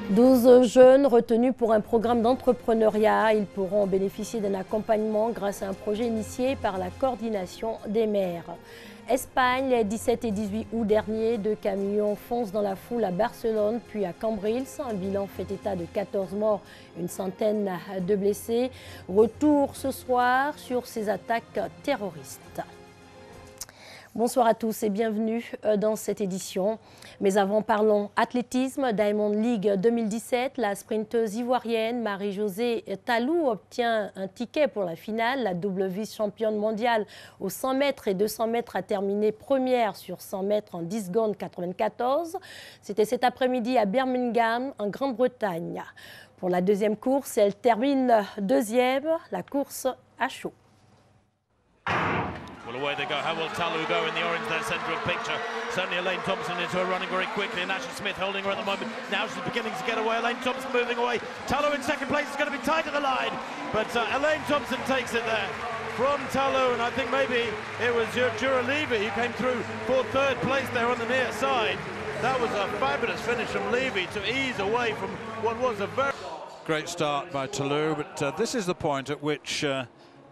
12 jeunes retenus pour un programme d'entrepreneuriat. Ils pourront bénéficier d'un accompagnement grâce à un projet initié par la coordination des maires. Espagne, les 17 et 18 août dernier, 2 camions foncent dans la foule à Barcelone puis à Cambrils. Un bilan fait état de 14 morts, une centaine de blessés. Retour ce soir sur ces attaques terroristes. Bonsoir à tous et bienvenue dans cette édition. Mais avant, parlons athlétisme. Diamond League 2017, la sprinteuse ivoirienne Marie-Josée Talou obtient un ticket pour la finale. La double vice-championne mondiale aux 100 mètres et 200 mètres a terminé première sur 100 mètres en 10 secondes 94. C'était cet après-midi à Birmingham, en Grande-Bretagne. Pour la deuxième course, elle termine deuxième, la course à chaud. Well, away they go. How will Talou go in the orange there, centre of picture? Certainly Elaine Thompson into her running very quickly, and Ashley Smith holding her at the moment. Now she's beginning to get away. Elaine Thompson moving away. Talou in second place is going to be tight to the line, but Elaine Thompson takes it there from Talou, and I think maybe it was Jura Levy who came through for third place there on the near side. That was a fabulous finish from Levy to ease away from what was a very great start by Talou, but this is the point at which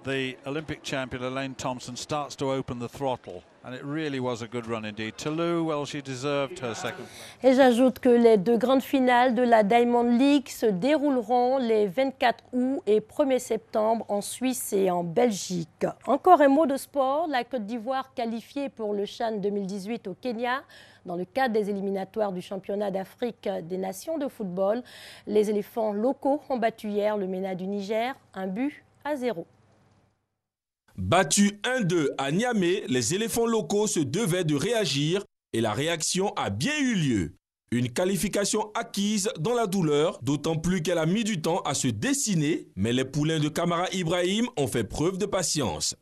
the Olympic champion Elaine Thompson starts to open the throttle, and it really was a good run indeed. Talou, well, she deserved her second. Et j'ajoute que les deux grandes finales de la Diamond League se dérouleront les 24 août et 1er septembre en Suisse et en Belgique. Encore un mot de sport, la Côte d'Ivoire qualifiée pour le CHAN 2018 au Kenya. Dans le cadre des éliminatoires du championnat d'Afrique des nations de football, les éléphants locaux ont battu hier le MENA du Niger, 1-0. Battus 1-2 à Niamey, les éléphants locaux se devaient de réagir et la réaction a bien eu lieu. Une qualification acquise dans la douleur, d'autant plus qu'elle a mis du temps à se dessiner, mais les poulains de Kamara Ibrahim ont fait preuve de patience.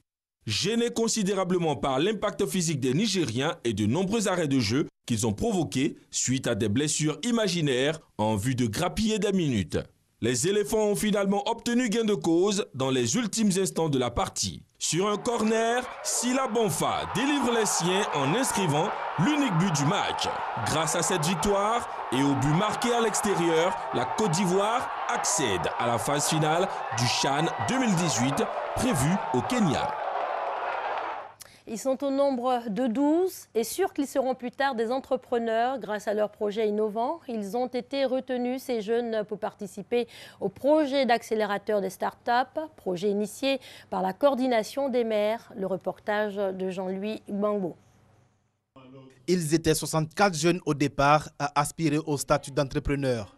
Gênés considérablement par l'impact physique des Nigériens et de nombreux arrêts de jeu qu'ils ont provoqués suite à des blessures imaginaires en vue de grappiller des minutes. Les éléphants ont finalement obtenu gain de cause dans les ultimes instants de la partie. Sur un corner, Sila Bonfa délivre les siens en inscrivant l'unique but du match. Grâce à cette victoire et au but marqué à l'extérieur, la Côte d'Ivoire accède à la phase finale du CHAN 2018 prévu au Kenya. Ils sont au nombre de 12 et sûrs qu'ils seront plus tard des entrepreneurs grâce à leurs projets innovants. Ils ont été retenus, ces jeunes, pour participer au projet d'accélérateur des startups, projet initié par la coordination des maires. Le reportage de Jean-Louis Gbangbo. Ils étaient 64 jeunes au départ à aspirer au statut d'entrepreneur.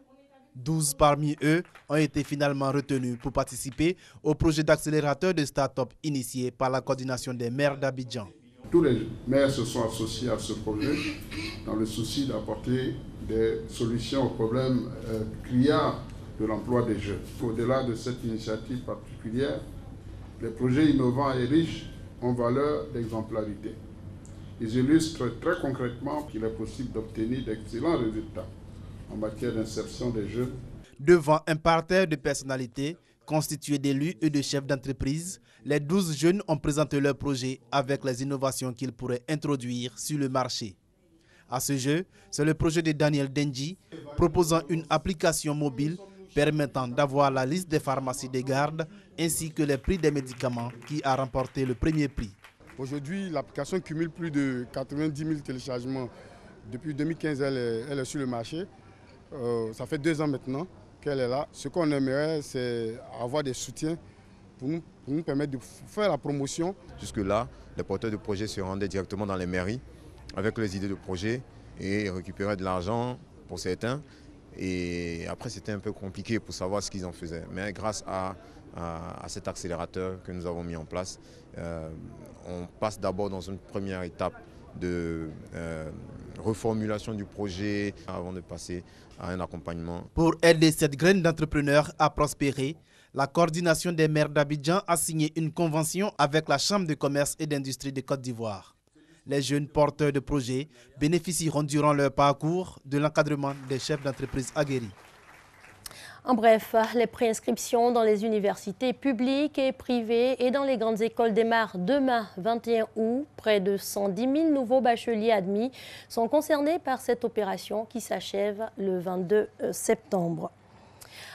12 parmi eux ont été finalement retenus pour participer au projet d'accélérateur de start-up initié par la coordination des maires d'Abidjan. Tous les maires se sont associés à ce projet dans le souci d'apporter des solutions aux problèmes criards de l'emploi des jeunes. Au-delà de cette initiative particulière, les projets innovants et riches ont valeur d'exemplarité. Ils illustrent très concrètement qu'il est possible d'obtenir d'excellents résultats en matière d'insertion des jeunes. Devant un parterre de personnalités constitué d'élus et de chefs d'entreprise, les 12 jeunes ont présenté leur projet avec les innovations qu'ils pourraient introduire sur le marché. À ce jeu, c'est le projet de Daniel Denji proposant une application mobile permettant d'avoir la liste des pharmacies de garde ainsi que les prix des médicaments qui a remporté le premier prix. Aujourd'hui, l'application cumule plus de 90 000 téléchargements. Depuis 2015, elle est sur le marché. Ça fait 2 ans maintenant qu'elle est là. Ce qu'on aimerait, c'est avoir des soutiens pour nous permettre de faire la promotion. Jusque-là, les porteurs de projets se rendaient directement dans les mairies avec les idées de projet et récupéraient de l'argent pour certains. Et après, c'était un peu compliqué pour savoir ce qu'ils en faisaient. Mais grâce à cet accélérateur que nous avons mis en place, on passe d'abord dans une première étape de reformulation du projet avant de passer à un accompagnement. Pour aider cette graine d'entrepreneurs à prospérer, la coordination des maires d'Abidjan a signé une convention avec la Chambre de commerce et d'industrie de Côte d'Ivoire. Les jeunes porteurs de projets bénéficieront durant leur parcours de l'encadrement des chefs d'entreprise aguerris. En bref, les préinscriptions dans les universités publiques et privées et dans les grandes écoles démarrent demain, 21 août. Près de 110 000 nouveaux bacheliers admis sont concernés par cette opération qui s'achève le 22 septembre.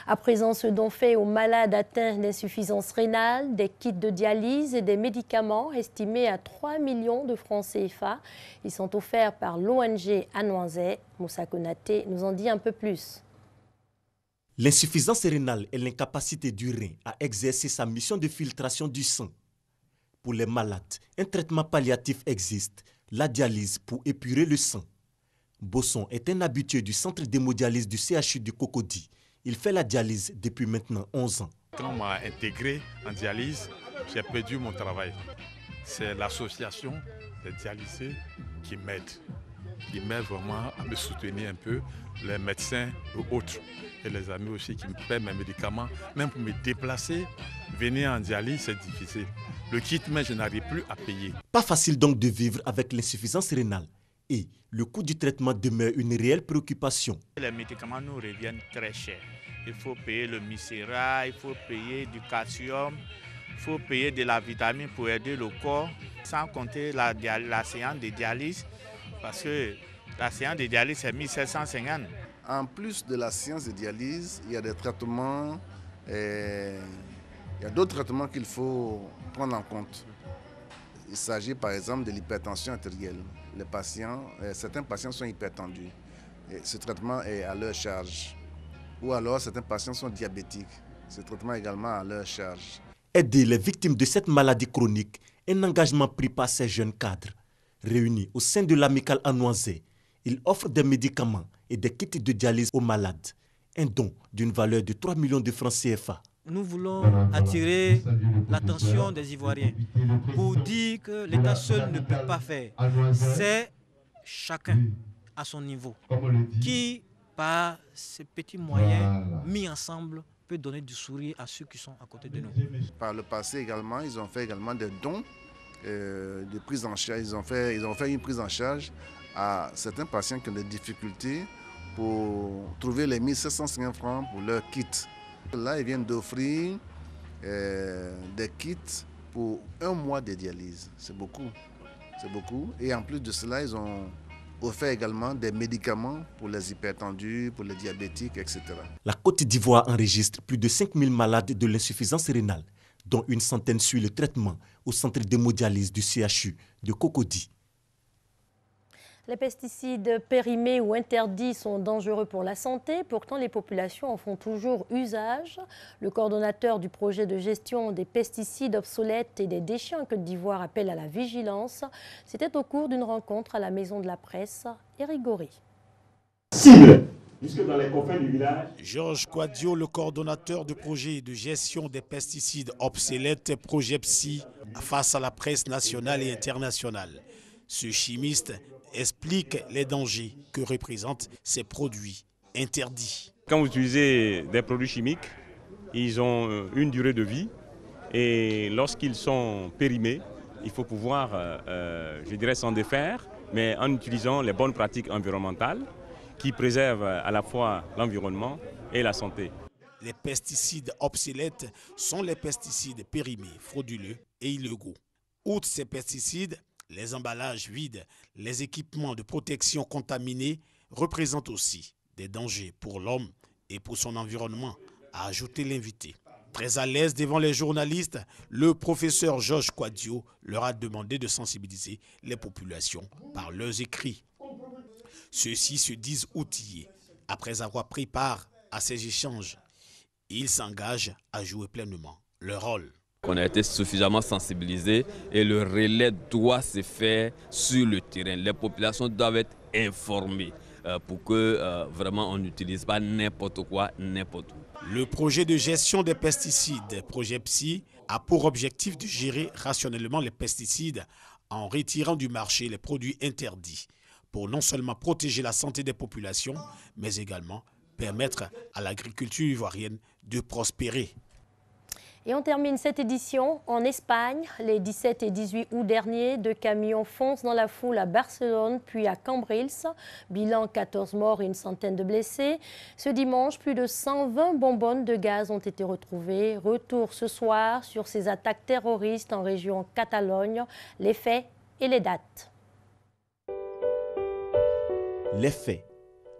À présent, ce don fait aux malades atteints d'insuffisance rénale, des kits de dialyse et des médicaments estimés à 3 millions de francs CFA. Ils sont offerts par l'ONG Anoisais. Moussa Konaté nous en dit un peu plus. L'insuffisance rénale est l'incapacité du rein à exercer sa mission de filtration du sang. Pour les malades, un traitement palliatif existe, la dialyse pour épurer le sang. Bosson est un habitué du centre d'hémodialyse du CHU du Cocody. Il fait la dialyse depuis maintenant 11 ans. Quand on m'a intégré en dialyse, j'ai perdu mon travail. C'est l'association des dialysés qui m'aide. Ils m'aident vraiment à me soutenir un peu, les médecins ou autres. Et les amis aussi qui me paient mes médicaments. Même pour me déplacer, venir en dialyse, c'est difficile. Le kit, mais je n'arrive plus à payer. Pas facile donc de vivre avec l'insuffisance rénale. Et le coût du traitement demeure une réelle préoccupation. Les médicaments nous reviennent très chers. Il faut payer le Mircera, il faut payer du calcium, il faut payer de la vitamine pour aider le corps, sans compter la séance de dialyse, parce que la séance de dialyse c'est 1750. En plus de la séance de dialyse, il y a des traitements, il y a d'autres traitements qu'il faut prendre en compte. Il s'agit par exemple de l'hypertension artérielle. Les patients, certains patients sont hypertendus. Et ce traitement est à leur charge. Ou alors certains patients sont diabétiques. Ce traitement est également à leur charge. Aider les victimes de cette maladie chronique, un engagement pris par ces jeunes cadres. Réunis au sein de l'amicale Anoisais, ils offrent des médicaments et des kits de dialyse aux malades. Un don d'une valeur de 3 millions de francs CFA. Nous voulons attirer l'attention des Ivoiriens pour dire que l'État seul ne peut pas faire. C'est chacun à son niveau qui, par ces petits moyens mis ensemble, peut donner du sourire à ceux qui sont à côté de nous. Par le passé également, ils ont fait également des dons de prise en charge. Ils ont fait une prise en charge à certains patients qui ont des difficultés pour trouver les 1750 francs pour leur kit. Là, ils viennent d'offrir des kits pour 1 mois de dialyse. C'est beaucoup. C'est beaucoup. Et en plus de cela, ils ont offert également des médicaments pour les hypertendus, pour les diabétiques, etc. La Côte d'Ivoire enregistre plus de 5000 malades de l'insuffisance rénale, dont une centaine suit le traitement au centre d'hémodialyse du CHU de Cocody. Les pesticides périmés ou interdits sont dangereux pour la santé. Pourtant, les populations en font toujours usage. Le coordonnateur du projet de gestion des pesticides obsolètes et des déchets en Côte d'Ivoire appelle à la vigilance. C'était au cours d'une rencontre à la Maison de la Presse, Éric Goré. Jusque dans les confins du village. Georges Quadio, le coordonnateur du projet de gestion des pesticides obsolètes, projet PSI, face à la presse nationale et internationale. Ce chimiste explique les dangers que représentent ces produits interdits. Quand vous utilisez des produits chimiques, ils ont une durée de vie et lorsqu'ils sont périmés, il faut pouvoir, je dirais, s'en défaire, mais en utilisant les bonnes pratiques environnementales qui préservent à la fois l'environnement et la santé. Les pesticides obsolètes sont les pesticides périmés, frauduleux et illégaux. Outre ces pesticides, les emballages vides, les équipements de protection contaminés représentent aussi des dangers pour l'homme et pour son environnement, a ajouté l'invité. Très à l'aise devant les journalistes, le professeur Georges Quadio leur a demandé de sensibiliser les populations par leurs écrits. Ceux-ci se disent outillés. Après avoir pris part à ces échanges, ils s'engagent à jouer pleinement leur rôle. On a été suffisamment sensibilisés et le relais doit se faire sur le terrain. Les populations doivent être informées pour que vraiment on n'utilise pas n'importe quoi, n'importe où. Le projet de gestion des pesticides, projet PSI, a pour objectif de gérer rationnellement les pesticides en retirant du marché les produits interdits pour non seulement protéger la santé des populations, mais également permettre à l'agriculture ivoirienne de prospérer. Et on termine cette édition en Espagne. Les 17 et 18 août dernier, 2 camions foncent dans la foule à Barcelone puis à Cambrils. Bilan 14 morts et une centaine de blessés. Ce dimanche, plus de 120 bonbonnes de gaz ont été retrouvées. Retour ce soir sur ces attaques terroristes en région Catalogne. Les faits et les dates. Les faits.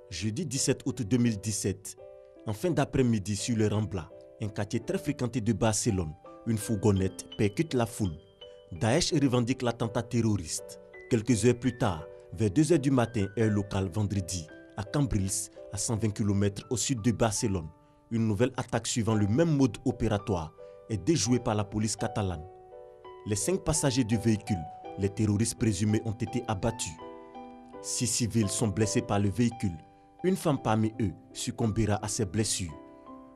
Jeudi 17 août 2017, en fin d'après-midi sur le Rambla, un quartier très fréquenté de Barcelone, une fourgonnette percute la foule. Daesh revendique l'attentat terroriste. Quelques heures plus tard, vers 2 h du matin, heure locale vendredi, à Cambrils, à 120 km au sud de Barcelone, une nouvelle attaque suivant le même mode opératoire est déjouée par la police catalane. Les 5 passagers du véhicule, les terroristes présumés, ont été abattus. 6 civils sont blessés par le véhicule. Une femme parmi eux succombera à ses blessures.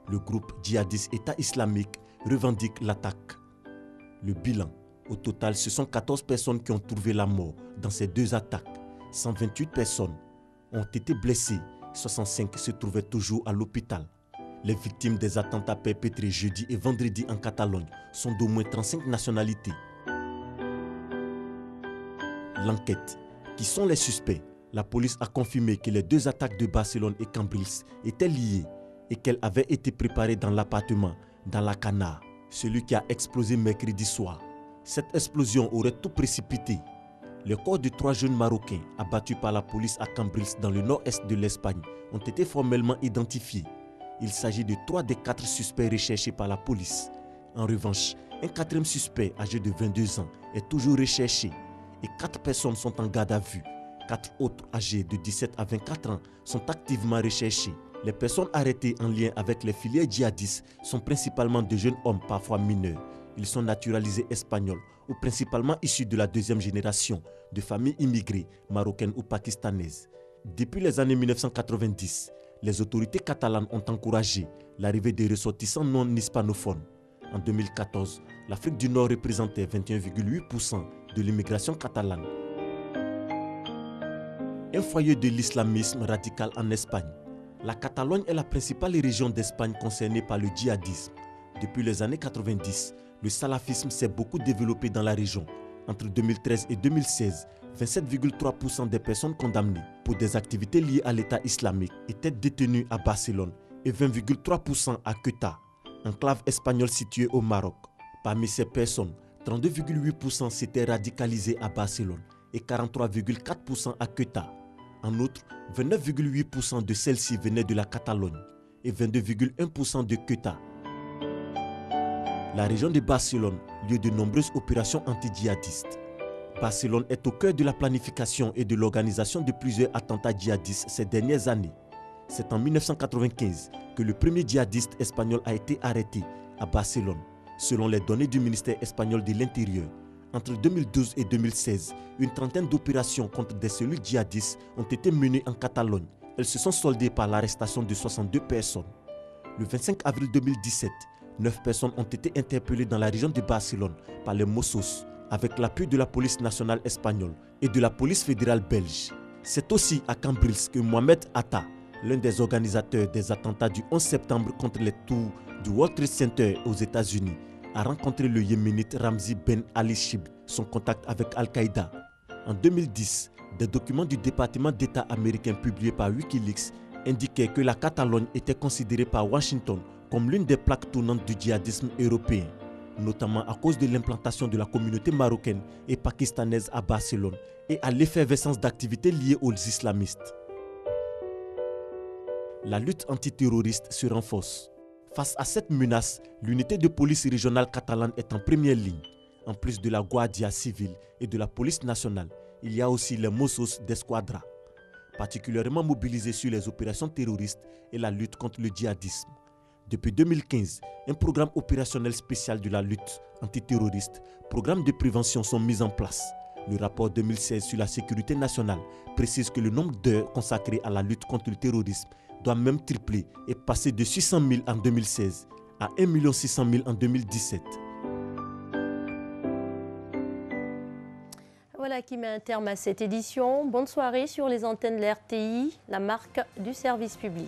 Le groupe djihadiste État islamique revendique l'attaque. Le bilan, au total, ce sont 14 personnes qui ont trouvé la mort dans ces 2 attaques. 128 personnes ont été blessées, 65 se trouvaient toujours à l'hôpital. Les victimes des attentats perpétrés jeudi et vendredi en Catalogne sont d'au moins 35 nationalités. L'enquête. Qui sont les suspects? La police a confirmé que les 2 attaques de Barcelone et Cambrils étaient liées et qu'elles avaient été préparées dans l'appartement d'Alcánar, celui qui a explosé mercredi soir. Cette explosion aurait tout précipité. Les corps de 3 jeunes Marocains abattus par la police à Cambrils dans le nord-est de l'Espagne ont été formellement identifiés. Il s'agit de 3 des 4 suspects recherchés par la police. En revanche, un 4e suspect âgé de 22 ans est toujours recherché et 4 personnes sont en garde à vue. 4 autres âgés de 17 à 24 ans sont activement recherchés. Les personnes arrêtées en lien avec les filières djihadistes sont principalement de jeunes hommes, parfois mineurs. Ils sont naturalisés espagnols ou principalement issus de la 2e génération de familles immigrées marocaines ou pakistanaises. Depuis les années 1990, les autorités catalanes ont encouragé l'arrivée des ressortissants non hispanophones. En 2014, l'Afrique du Nord représentait 21,8% de l'immigration catalane. Un foyer de l'islamisme radical en Espagne. La Catalogne est la principale région d'Espagne concernée par le djihadisme. Depuis les années 90, le salafisme s'est beaucoup développé dans la région. Entre 2013 et 2016, 27,3% des personnes condamnées pour des activités liées à l'État islamique étaient détenues à Barcelone et 20,3% à Ceuta, enclave espagnole située au Maroc. Parmi ces personnes, 32,8% s'étaient radicalisés à Barcelone et 43,4% à Ceuta. En outre, 29,8% de celles-ci venaient de la Catalogne et 22,1% de Ceuta. La région de Barcelone, lieu de nombreuses opérations anti-djihadistes. Barcelone est au cœur de la planification et de l'organisation de plusieurs attentats djihadistes ces dernières années. C'est en 1995 que le premier djihadiste espagnol a été arrêté à Barcelone, selon les données du ministère espagnol de l'Intérieur. Entre 2012 et 2016, une trentaine d'opérations contre des cellules djihadistes ont été menées en Catalogne. Elles se sont soldées par l'arrestation de 62 personnes. Le 25 avril 2017, 9 personnes ont été interpellées dans la région de Barcelone par les Mossos, avec l'appui de la police nationale espagnole et de la police fédérale belge. C'est aussi à Cambrils que Mohamed Atta, l'un des organisateurs des attentats du 11 septembre contre les tours du World Trade Center aux États-Unis, a rencontré le Yéménite Ramzi Ben Ali Shib, son contact avec Al-Qaïda. En 2010, des documents du département d'État américain publiés par Wikileaks indiquaient que la Catalogne était considérée par Washington comme l'une des plaques tournantes du djihadisme européen, notamment à cause de l'implantation de la communauté marocaine et pakistanaise à Barcelone et à l'effervescence d'activités liées aux islamistes. La lutte antiterroriste se renforce. Face à cette menace, l'unité de police régionale catalane est en première ligne. En plus de la Guardia Civile et de la police nationale, il y a aussi les Mossos d'Esquadra, particulièrement mobilisés sur les opérations terroristes et la lutte contre le djihadisme. Depuis 2015, un programme opérationnel spécial de la lutte antiterroriste, programme de prévention sont mis en place. Le rapport 2016 sur la sécurité nationale précise que le nombre d'heures consacrées à la lutte contre le terrorisme doit même tripler et passer de 600 000 en 2016 à 1 600 000 en 2017. Voilà qui met un terme à cette édition. Bonne soirée sur les antennes de l'RTI, la marque du service public.